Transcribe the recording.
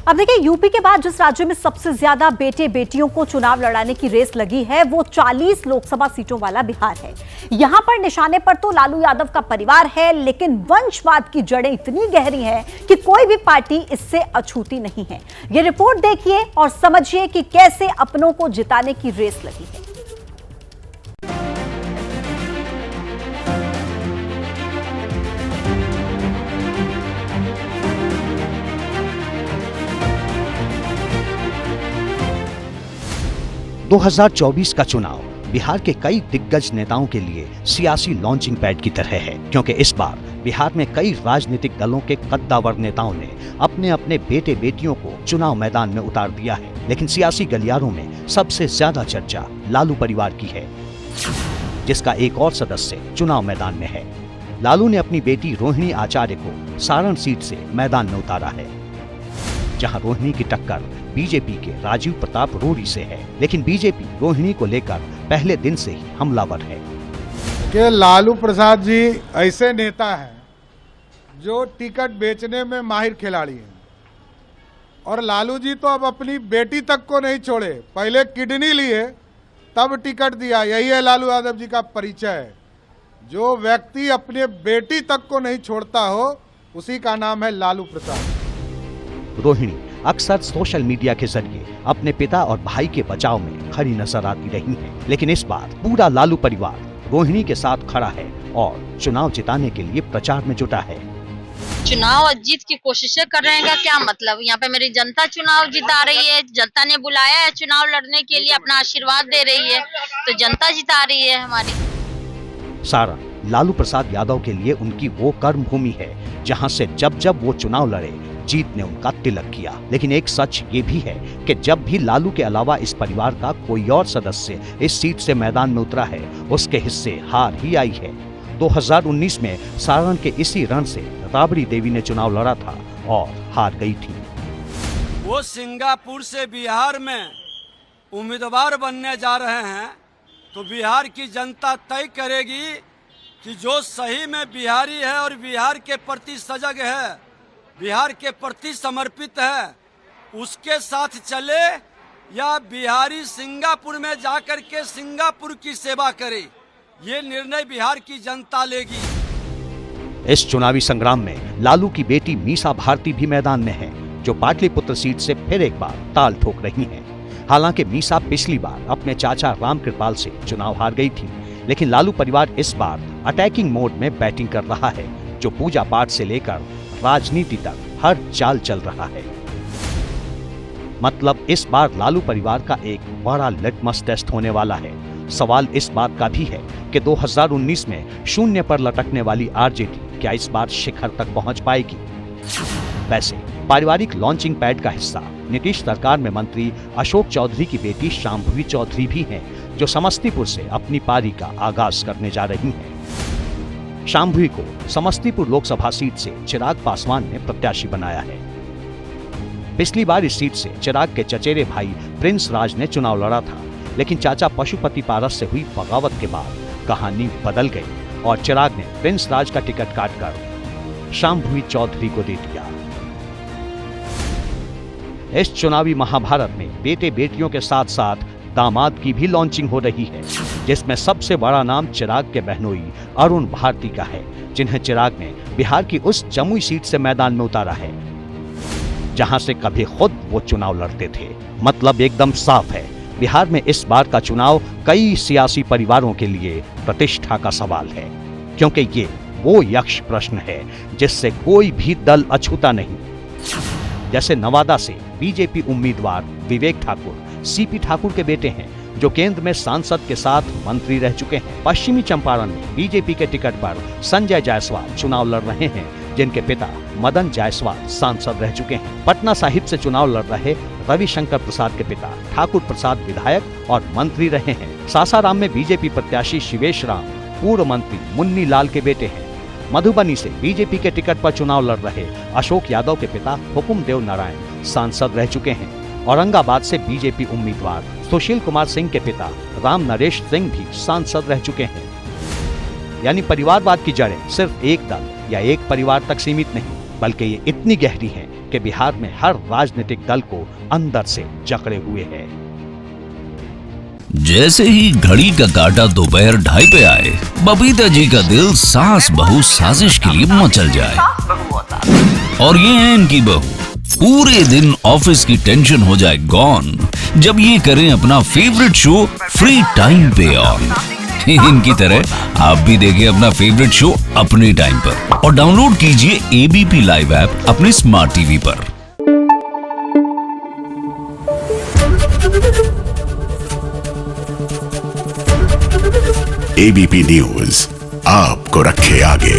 अब देखिए, यूपी के बाद जिस राज्य में सबसे ज्यादा बेटे बेटियों को चुनाव लड़ाने की रेस लगी है वो 40 लोकसभा सीटों वाला बिहार है। यहां पर निशाने पर तो लालू यादव का परिवार है, लेकिन वंशवाद की जड़ें इतनी गहरी हैं कि कोई भी पार्टी इससे अछूती नहीं है। ये रिपोर्ट देखिए और समझिए कि कैसे अपनों को जिताने की रेस लगी है। दो 2024 का चुनाव बिहार के कई दिग्गज नेताओं के लिए सियासी लॉन्चिंग पैड की तरह है, क्योंकि इस बार बिहार में कई राजनीतिक दलों के कद्दावर नेताओं ने अपने अपने बेटे बेटियों को चुनाव मैदान में उतार दिया है। लेकिन सियासी गलियारों में सबसे ज्यादा चर्चा लालू परिवार की है, जिसका एक और सदस्य चुनाव मैदान में है। लालू ने अपनी बेटी रोहिणी आचार्य को सारण सीट से मैदान में उतारा है, जहां रोहिणी की टक्कर बीजेपी के राजीव प्रताप रूडी से है। लेकिन बीजेपी रोहिणी को लेकर पहले दिन से ही हमलावर है कि लालू प्रसाद जी ऐसे नेता हैं जो टिकट बेचने में माहिर खिलाड़ी हैं, और लालू जी तो अब अपनी बेटी तक को नहीं छोड़े, पहले किडनी लिए तब टिकट दिया। यही है लालू यादव जी का परिचय। जो व्यक्ति अपने बेटी तक को नहीं छोड़ता हो, उसी का नाम है लालू प्रसाद। रोहिणी अक्सर सोशल मीडिया के जरिए अपने पिता और भाई के बचाव में खड़ी नजर आती रही है, लेकिन इस बार पूरा लालू परिवार रोहिणी के साथ खड़ा है और चुनाव जिताने के लिए प्रचार में जुटा है। चुनाव जीत की कोशिशें कर रहे हैं का क्या मतलब? यहाँ पे मेरी जनता चुनाव जिता रही है, जनता ने बुलाया है चुनाव लड़ने के लिए, अपना आशीर्वाद दे रही है, तो जनता जिता रही है हमारी। सारण लालू प्रसाद यादव के लिए उनकी वो कर्म भूमि है जहाँ से जब जब वो चुनाव लड़े जीत ने उनका तिलक किया। लेकिन एक सच ये भी है कि जब भी लालू के अलावा इस परिवार का कोई और सदस्य इस सीट से मैदान में उतरा है, उसके हिस्से हार ही आई है। 2019 में सारण के इसी रण से राबड़ी देवी ने चुनाव लड़ा था और हार गई थी। वो सिंगापुर से बिहार में उम्मीदवार बनने जा रहे हैं, तो बिहार की जनता तय करेगी कि जो सही में बिहारी है और बिहार के प्रति सजग है, बिहार के प्रति समर्पित है, उसके साथ चले, या बिहारी सिंगापुर में जाकर के सिंगापुर की सेवा करे। ये निर्णय बिहार की जनता लेगी। इस चुनावी संग्राम में लालू की बेटी मीसा भारती भी मैदान में है, जो पाटलिपुत्र सीट से फिर एक बार ताल ठोक रही हैं। हालांकि मीसा पिछली बार अपने चाचा रामकृपाल से चुनाव हार गई थी, लेकिन लालू परिवार इस बार अटैकिंग मोड में बैटिंग कर रहा है, जो पूजा पाठ से लेकर राजनीति तक हर चाल चल रहा है। मतलब इस बार लालू परिवार का एक बड़ा लिटमस टेस्ट होने वाला है। सवाल इस बात का भी है कि 2019 में शून्य पर लटकने वाली आरजेडी क्या इस बार शिखर तक पहुंच पाएगी? वैसे पारिवारिक लॉन्चिंग पैड का हिस्सा नीतीश सरकार में मंत्री अशोक चौधरी की बेटी शांभवी चौधरी भी हैं, जो समस्तीपुर से अपनी पारी का आगाज करने जा रही हैं। शांभवी को समस्तीपुर लोकसभा सीट से चिराग पासवान ने प्रत्याशी बनाया है। पिछली बार इस सीट से चिराग के चचेरे भाई प्रिंस राज ने चुनाव लड़ा था, लेकिन चाचा पशुपति पारस से हुई बगावत के बाद कहानी बदल गई और चिराग ने प्रिंस राज का टिकट काटकर शांभवी चौधरी को दे दिया। इस चुनावी महाभारत में बेटे बेटियों के साथ साथ दामाद की भी लॉन्चिंग हो रही है, जिसमें सबसे बड़ा नाम चिराग के बहनोई अरुण भारती का है, जिन्हें चिराग ने बिहार की उस जमुई सीट से मैदान में उतारा है, जहां से कभी खुद वो चुनाव लड़ते थे। मतलब एकदम साफ है, बिहार में इस बार का चुनाव कई सियासी परिवारों के लिए प्रतिष्ठा का सवाल है, क्योंकि ये वो यक्ष प्रश्न है जिससे कोई भी दल अछूता नहीं। जैसे नवादा से बीजेपी उम्मीदवार विवेक ठाकुर सीपी ठाकुर के बेटे हैं, जो केंद्र में सांसद के साथ मंत्री रह चुके हैं। पश्चिमी चंपारण में बीजेपी के टिकट पर संजय जायसवाल चुनाव लड़ रहे हैं, जिनके पिता मदन जायसवाल सांसद रह चुके हैं। पटना साहिब से चुनाव लड़ रहे रविशंकर प्रसाद के पिता ठाकुर प्रसाद विधायक और मंत्री रहे हैं। सासाराम में बीजेपी प्रत्याशी शिवेश राम पूर्व मंत्री मुन्नी लाल के बेटे हैं। मधुबनी से बीजेपी के टिकट पर चुनाव लड़ रहे अशोक यादव के पिता हुकुमदेव नारायण सांसद रह चुके हैं। औरंगाबाद से बीजेपी उम्मीदवार सुशील कुमार सिंह के पिता राम नरेश सिंह भी सांसद रह चुके हैं। यानी परिवारवाद की जड़ें सिर्फ एक दल या एक परिवार तक सीमित नहीं, बल्कि ये इतनी गहरी हैं कि बिहार में हर राजनीतिक दल को अंदर से जकड़े हुए है। जैसे ही घड़ी का काटा दोपहर 2:30 पे आए, बबीता जी का दिल सास बहू साजिश के लिए मचल जाए। और ये है इनकी बहू, पूरे दिन ऑफिस की टेंशन हो जाए गॉन जब ये करें अपना फेवरेट शो फ्री टाइम पे ऑन। इनकी तरह आप भी देखिए अपना फेवरेट शो अपने टाइम पर और डाउनलोड कीजिए एबीपी लाइव ऐप अपने स्मार्ट टीवी पर। एबीपी न्यूज आपको रखे आगे।